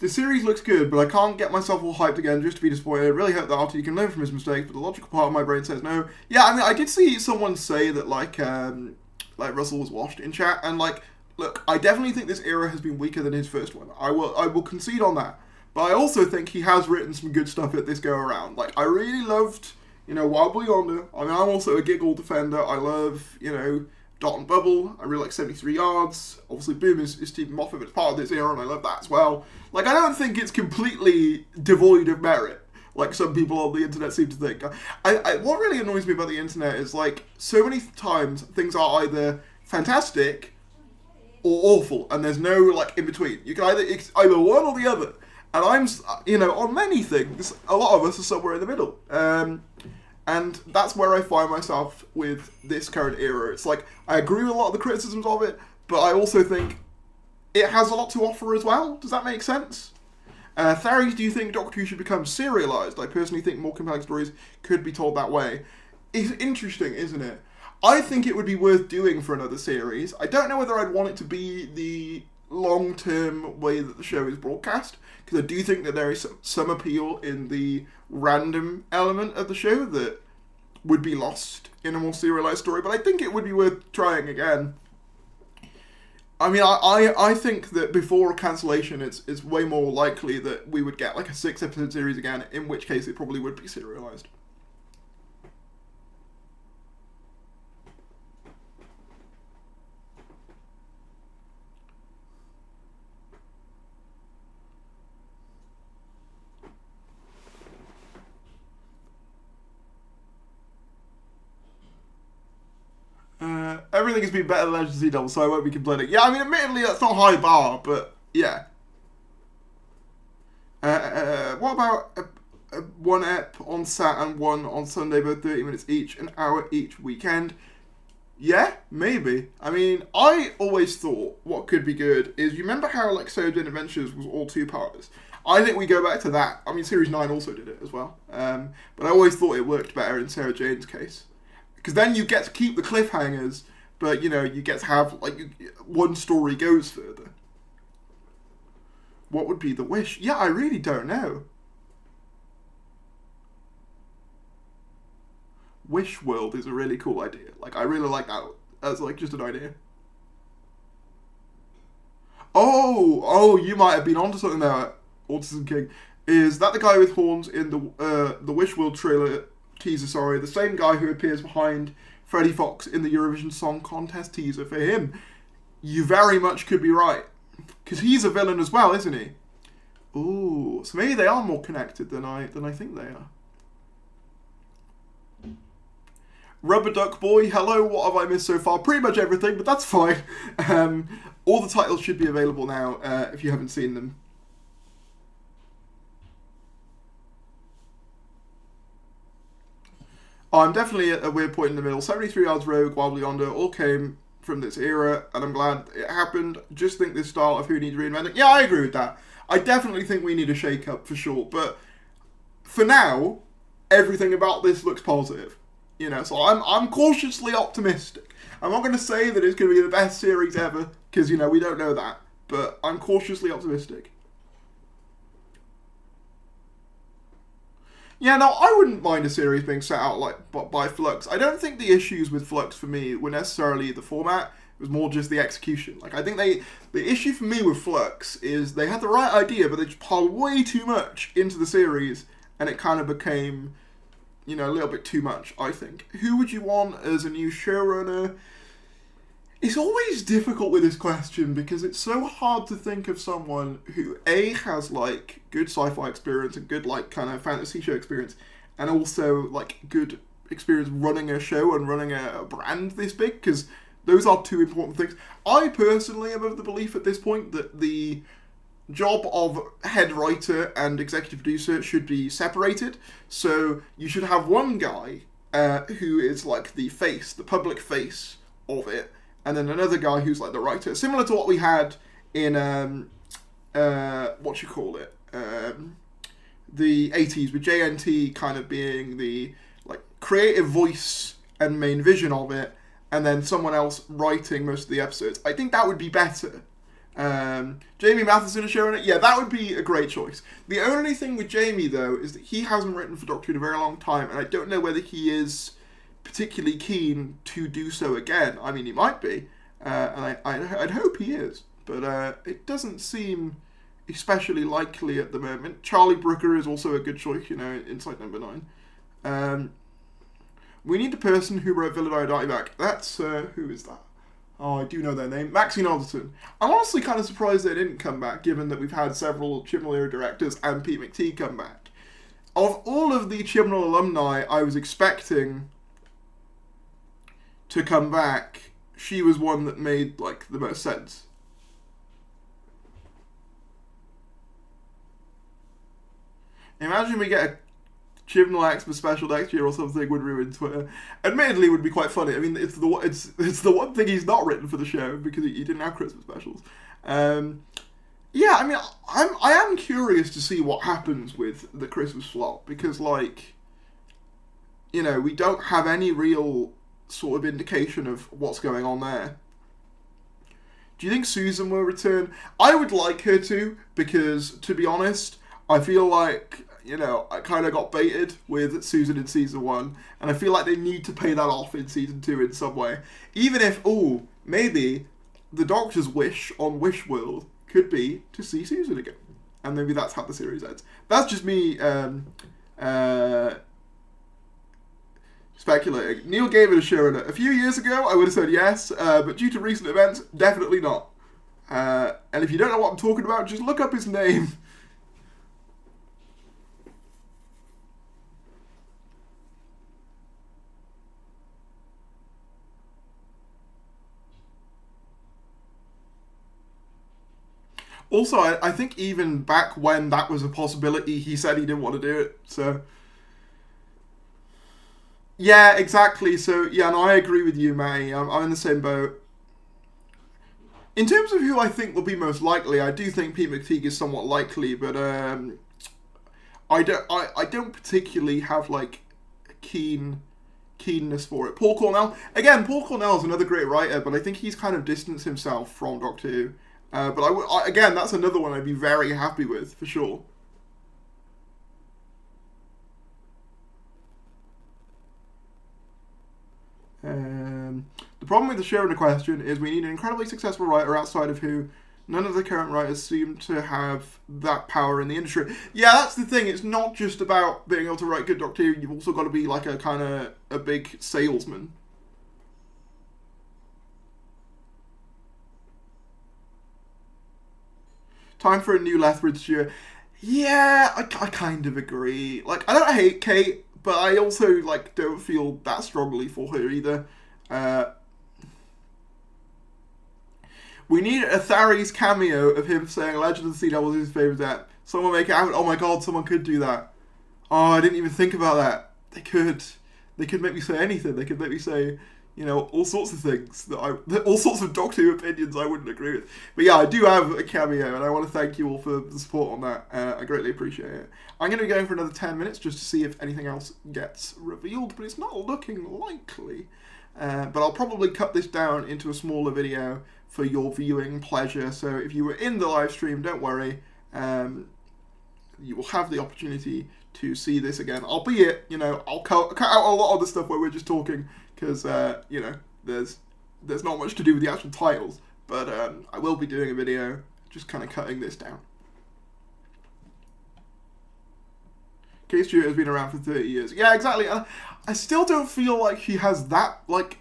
Speaker 1: The series looks good, but I can't get myself all hyped again just to be disappointed. I really hope that RT can learn from his mistakes, but the logical part of my brain says no. Yeah, I mean, I did see someone say that, like Russell was washed in chat, and, like, look, I definitely think this era has been weaker than his first one. I will concede on that. But I also think he has written some good stuff at this go-around. Like, I really loved, Wild Yonder. I mean, I'm also a Giggle defender. I love, Dot and Bubble. I really like 73 Yards. Obviously, Boom is Stephen Moffat, but it's part of this era, and I love that as well. Like, I don't think it's completely devoid of merit, like some people on the internet seem to think. What really annoys me about the internet is, like, so many times things are either fantastic or awful, and there's no, like, in between. You can it's either one or the other. And I'm, on many things, a lot of us are somewhere in the middle. And that's where I find myself with this current era. It's like, I agree with a lot of the criticisms of it, but I also think it has a lot to offer as well. Does that make sense? Theories, do you think Doctor Who should become serialised? I personally think more compelling stories could be told that way. It's interesting, isn't it? I think it would be worth doing for another series. I don't know whether I'd want it to be the long-term way that the show is broadcast, because I do think that there is some appeal in the random element of the show that would be lost in a more serialized story, but I think it would be worth trying again. I mean, I think that before cancellation, it's way more likely that we would get like a 6-episode series again, in which case it probably would be serialized. Everything has been better than Legends of CW, so I won't be complaining. Yeah, I mean, admittedly, that's not a high bar, but yeah. What about one ep on Sat and one on Sunday, both 30 minutes each, an hour each weekend? Yeah, maybe. I mean, I always thought what could be good is, you remember how, like, Sojourn Adventures was all 2-parters? I think we go back to that. I mean, Series 9 also did it as well. But I always thought it worked better in Sarah Jane's case. Because then you get to keep the cliffhangers, but, you get to have, like, one story goes further. What would be the wish? Yeah, I really don't know. Wish World is a really cool idea. Like, I really like that as, like, just an idea. Oh, you might have been onto something there, Autism King. Is that the guy with horns in the Wish World trailer teaser, sorry, the same guy who appears behind Freddie Fox in the Eurovision Song Contest teaser for him? You very much could be right. Because he's a villain as well, isn't he? Ooh, so maybe they are more connected than I think they are. Rubber Duck Boy, hello, what have I missed so far? Pretty much everything, but that's fine. All the titles should be available now, if you haven't seen them. I'm definitely at a weird point in the middle. 73 Yards Rogue, Wild Yonder, all came from this era, and I'm glad it happened. Just think this style of Who needs reinventing. Yeah, I agree with that. I definitely think we need a shake-up, for sure. But for now, everything about this looks positive. So I'm cautiously optimistic. I'm not going to say that it's going to be the best series ever, because, we don't know that. But I'm cautiously optimistic. Yeah, no, I wouldn't mind a series being set out like by Flux. I don't think the issues with Flux for me were necessarily the format. It was more just the execution. Like, I think the issue for me with Flux is they had the right idea, but they just piled way too much into the series, and it kind of became, a little bit too much, I think. Who would you want as a new showrunner? It's always difficult with this question because it's so hard to think of someone who A, has like good sci-fi experience and good like kind of fantasy show experience, and also like good experience running a show and running a brand this big, because those are two important things. I personally am of the belief at this point that the job of head writer and executive producer should be separated. So you should have one guy who is like the face, the public face of it, and then another guy who's like the writer, similar to what we had in what you call it, the 80s, with JNT kind of being the like creative voice and main vision of it, and then someone else writing most of the episodes. I think that would be better. Jamie Matheson is showing it. Yeah, that would be a great choice. The only thing with Jamie, though, is that he hasn't written for Doctor Who in a very long time, and I don't know whether he is particularly keen to do so again. I mean, he might be, and I'd hope he is, but it doesn't seem especially likely at the moment. Charlie Brooker is also a good choice, you know, in Site Number 9. We need the person who wrote Villain Die Back. That's, who is that? Oh, I do know their name. Maxine Alderton. I'm honestly kind of surprised they didn't come back, given that we've had several Chibnall-era directors and Pete McTee come back. Of all of the Chibnall alumni I was expecting to come back, she was one that made, like, the most sense. Imagine we get a Chibnall Xmas special next year or something would ruin Twitter. Admittedly, would be quite funny. I mean, it's the one thing he's not written for the show because he didn't have Christmas specials. Yeah, I mean, I am curious to see what happens with the Christmas slot because, like, you know, we don't have any real sort of indication of what's going on there. Do you think Susan will return? I would like her to, because, to be honest, I feel like, you know, I kind of got baited with Susan in Season 1, and I feel like they need to pay that off in Season 2 in some way. Even if, maybe the Doctor's wish on Wish World could be to see Susan again. And maybe that's how the series ends. That's just me speculating. Neil Gaiman is sharing it. A few years ago, I would have said yes, but due to recent events, definitely not. And if you don't know what I'm talking about, just look up his name. Also, I think even back when that was a possibility, he said he didn't want to do it, so... Yeah, exactly, so, yeah, no, I agree with you, Matty. I'm in the same boat. In terms of who I think will be most likely, I do think Pete McTeague is somewhat likely, but I don't particularly have, like, keenness for it. Paul Cornell, again, Paul Cornell is another great writer, but I think he's kind of distanced himself from Doctor Who. But again, that's another one I'd be very happy with, for sure. The problem with the showrunner question is we need an incredibly successful writer outside of Who. None of the current writers seem to have that power in the industry. Yeah, that's the thing. It's not just about being able to write good Doctor Who. You've also got to be like a kind of a big salesman. Time for a new Lethbridge year. Yeah, I kind of agree. Like, I don't hate Kate, but I also, like, don't feel that strongly for her either. We need a Tharies cameo of him saying Legend of the Sea Devil is his favourite app. Someone make it out. Oh my god, someone could do that. Oh, I didn't even think about that. They could make me say anything. They could make me say, you know, all sorts of things all sorts of Doctor Who opinions I wouldn't agree with. But yeah, I do have a cameo, and I want to thank you all for the support on that. I greatly appreciate it. I'm going to be going for another 10 minutes just to see if anything else gets revealed, but it's not looking likely. But I'll probably cut this down into a smaller video for your viewing pleasure. So if you were in the live stream, don't worry. You will have the opportunity to see this again. Albeit, you know, I'll cut out a lot of the stuff where we're just talking, because, you know, there's not much to do with the actual titles. But I will be doing a video just kind of cutting this down. Kate Stewart has been around for 30 years. Yeah, exactly. I still don't feel like she has that, like,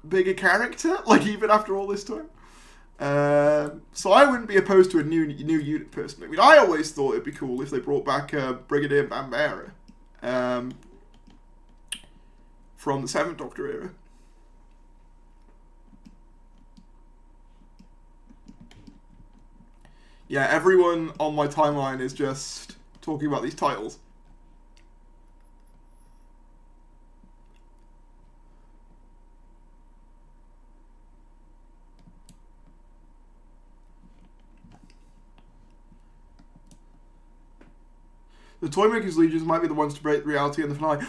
Speaker 1: bigger character, like even after all this time. So I wouldn't be opposed to a new unit personally. I mean, I always thought it'd be cool if they brought back Brigadier Bambera from the Seventh Doctor era. Yeah, everyone on my timeline is just talking about these titles. The Toymaker's Legions might be the ones to break reality in the finale.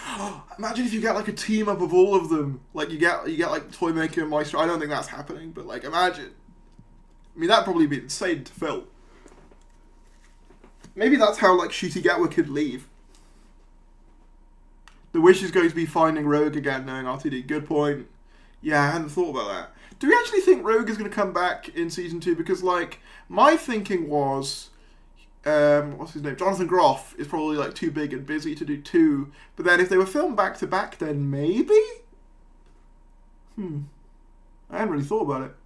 Speaker 1: Imagine if you get like a team up of all of them. Like you get like Toymaker and Maestro. I don't think that's happening, but like imagine. I mean, that'd probably be insane to film. Maybe that's how like Ncuti Gatwa could leave. The wish is going to be finding Rogue again, knowing RTD. Good point. Yeah, I hadn't thought about that. Do we actually think Rogue is going to come back in season 2? Because like my thinking was, what's his name? Jonathan Groff is probably like too big and busy to do 2. But then if they were filmed back to back, then maybe. I hadn't really thought about it.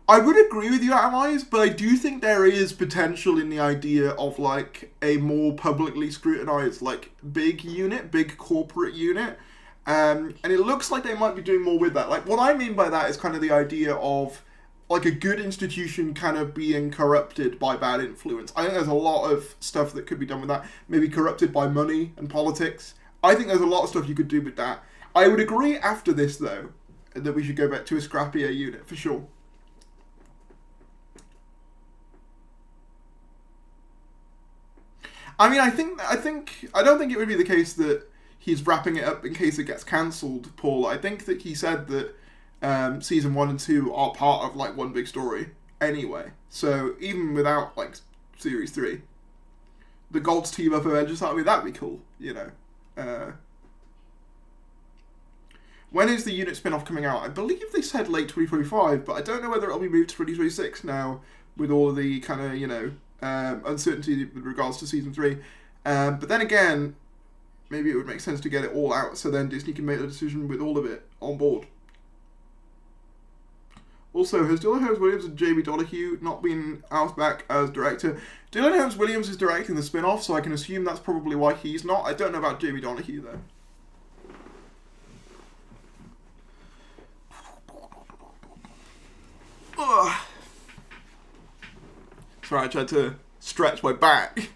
Speaker 1: I would agree with you, Atomize, but I do think there is potential in the idea of like a more publicly scrutinized, like big unit, big corporate unit, and it looks like they might be doing more with that. Like what I mean by that is kind of the idea of like a good institution kind of being corrupted by bad influence. I think there's a lot of stuff that could be done with that. Maybe corrupted by money and politics. I think there's a lot of stuff you could do with that. I would agree after this though that we should go back to a scrappier unit for sure. I mean, I don't think it would be the case that he's wrapping it up in case it gets cancelled, Paul. I think that he said that season 1 and 2 are part of like one big story anyway. So even without like series 3, the Golds team up Avengers Army, that'd be cool, you know. When is the unit spin-off coming out? I believe they said late 2025, but I don't know whether it'll be moved to 2026 now with all of the kind of, you know, uncertainty with regards to season 3. But then again, maybe it would make sense to get it all out so then Disney can make the decision with all of it on board. Also, has Dylan Holmes-Williams and Jamie Donahue not been asked back as director? Dylan Holmes-Williams is directing the spin-off, so I can assume that's probably why he's not. I don't know about Jamie Donahue, though. Ugh. Sorry, I tried to stretch my back.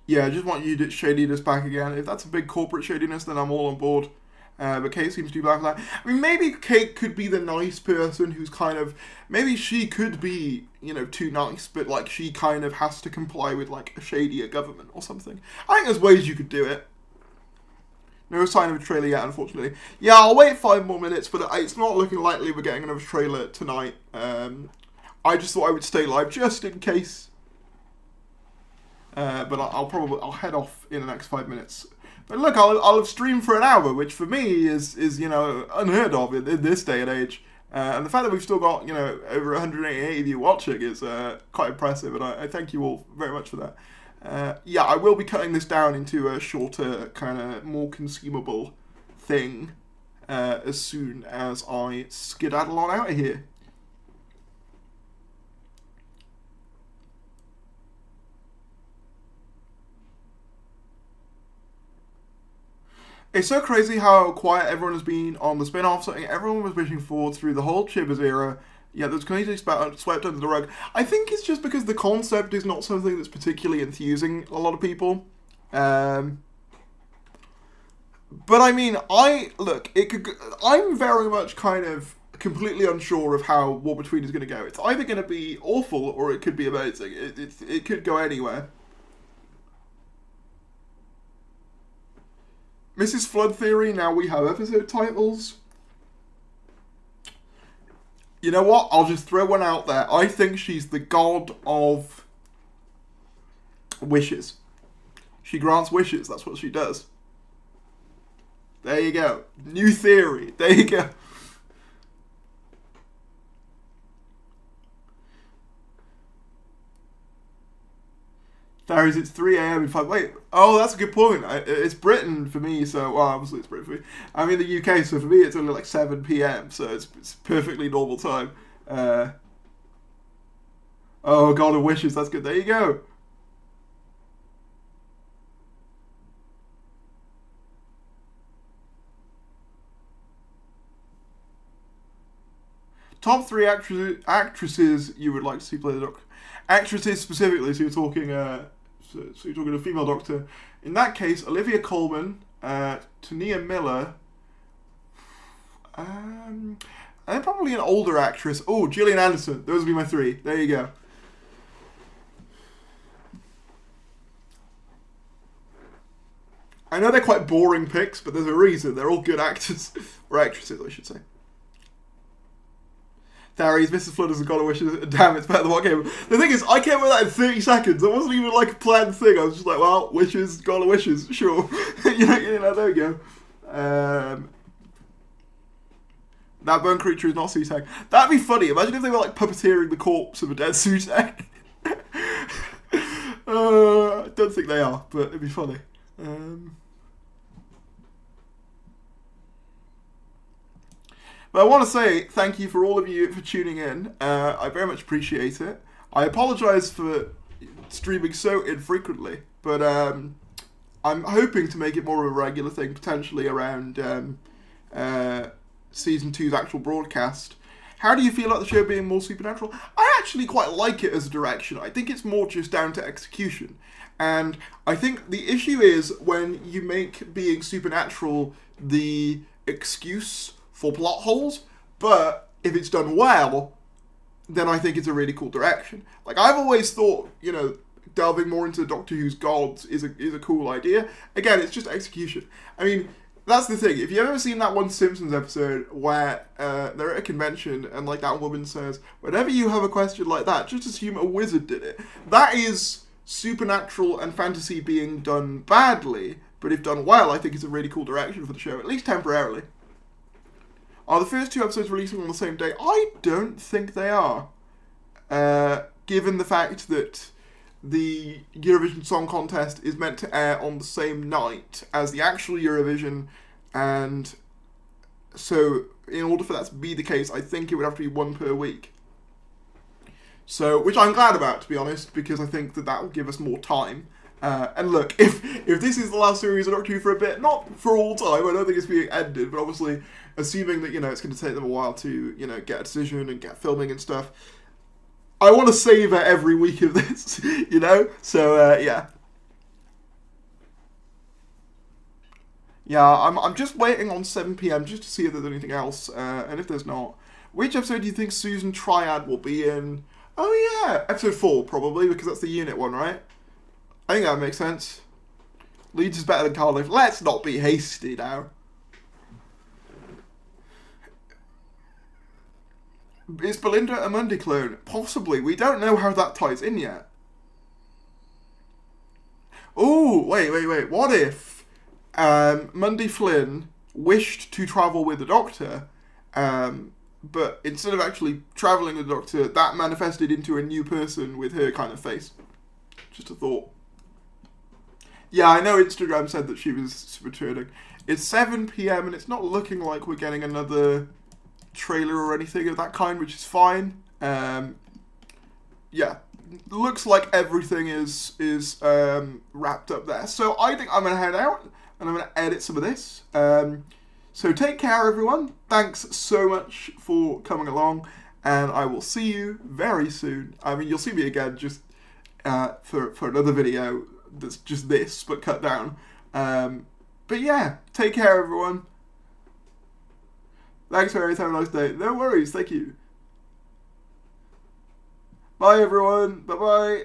Speaker 1: Yeah, I just want you to shadiness back again. If that's a big corporate shadiness, then I'm all on board. But Kate seems to be black for that. I mean, maybe Kate could be the nice person who's kind of... Maybe she could be, you know, too nice, but, like, she kind of has to comply with, like, a shadier government or something. I think there's ways you could do it. No sign of a trailer yet, unfortunately. Yeah, I'll wait 5 more minutes, but it's not looking likely we're getting another trailer tonight. I just thought I would stay live just in case. But I'll head off in the next 5 minutes. But look, I'll have streamed for an hour, which for me is you know, unheard of in this day and age. And the fact that we've still got, you know, over 188 of you watching is quite impressive, and I thank you all very much for that. Yeah, I will be cutting this down into a shorter, kind of more consumable thing as soon as I skedaddle on out of here. It's so crazy how quiet everyone has been on the spin-off. Something everyone was wishing for through the whole Chibbers era. Yeah, that's completely swept under the rug. I think it's just because the concept is not something that's particularly enthusing a lot of people. But I mean, I'm very much kind of completely unsure of how War Between is going to go. It's either going to be awful or it could be amazing. It could go anywhere. Mrs. Flood Theory, now we have episode titles. You know what? I'll just throw one out there. I think she's the god of wishes. She grants wishes. That's what she does. There you go. New theory. There you go. Darius, it's 3 a.m. in 5. Wait, oh, that's a good point. It's Britain for me, so, well, obviously it's Britain for me. I'm in the UK, so for me it's only like 7 p.m., so it's perfectly normal time. Oh, God of Wishes, that's good. There you go. Top 3 actresses you would like to see play the Doctor. Actresses specifically, so you're talking, so you're talking a female Doctor. In that case, Olivia Colman, Tania Miller, and then probably an older actress. Oh, Gillian Anderson. Those would be my 3. There you go. I know they're quite boring picks, but there's a reason. They're all good actors. Or actresses, I should say. Darius, Mrs. Flood has got a wish. Damn, it's better than what came. The thing is, I came up with that in 30 seconds. It wasn't even like a planned thing. I was just like, well, wishes, got a wishes, sure. you know, there we go. That bone creature is not Sutak. That'd be funny. Imagine if they were like puppeteering the corpse of a dead Sutak. I don't think they are, but it'd be funny. But I want to say thank you for all of you for tuning in. I very much appreciate it. I apologise for streaming so infrequently, but I'm hoping to make it more of a regular thing, potentially around Season 2's actual broadcast. How do you feel about the show being more supernatural? I actually quite like it as a direction. I think it's more just down to execution. And I think the issue is when you make being supernatural the excuse for plot holes, but if it's done well, then I think it's a really cool direction. Like, I've always thought, you know, delving more into Doctor Who's gods is a cool idea. Again, it's just execution. I mean, that's the thing. If you've ever seen that one Simpsons episode where they're at a convention and, like, that woman says, whenever you have a question like that, just assume a wizard did it. That is supernatural and fantasy being done badly, but if done well, I think it's a really cool direction for the show, at least temporarily. Are the first 2 episodes releasing on the same day? I don't think they are. Given the fact that the Eurovision Song Contest is meant to air on the same night as the actual Eurovision, and so in order for that to be the case, I think it would have to be 1 per week. So, which I'm glad about, to be honest, because I think that will give us more time. And look, if this is the last series of Doctor Who for a bit, not for all time, I don't think it's being ended, but obviously, assuming that, you know, it's going to take them a while to, you know, get a decision and get filming and stuff, I want to savour every week of this, you know? So, yeah. Yeah, I'm just waiting on 7 p.m. just to see if there's anything else, and if there's not, which episode do you think Susan Triad will be in? Oh yeah, episode 4 probably, because that's the unit one, right? I think that makes sense. Leeds is better than Cardiff. Let's not be hasty now. Is Belinda a Mundy clone? Possibly. We don't know how that ties in yet. Oh, wait. What if Mundy Flynn wished to travel with the Doctor, but instead of actually travelling with the Doctor, that manifested into a new person with her kind of face? Just a thought. Yeah, I know Instagram said that she was returning. It's 7 p.m. and it's not looking like we're getting another trailer or anything of that kind, which is fine. Yeah, looks like everything is wrapped up there. So I think I'm going to head out and I'm going to edit some of this. So take care, everyone. Thanks so much for coming along, and I will see you very soon. I mean, you'll see me again just for another video that's just this, but cut down. But yeah, take care, everyone. Thanks, Harry. Have a nice day. No worries. Thank you. Bye, everyone. Bye-bye.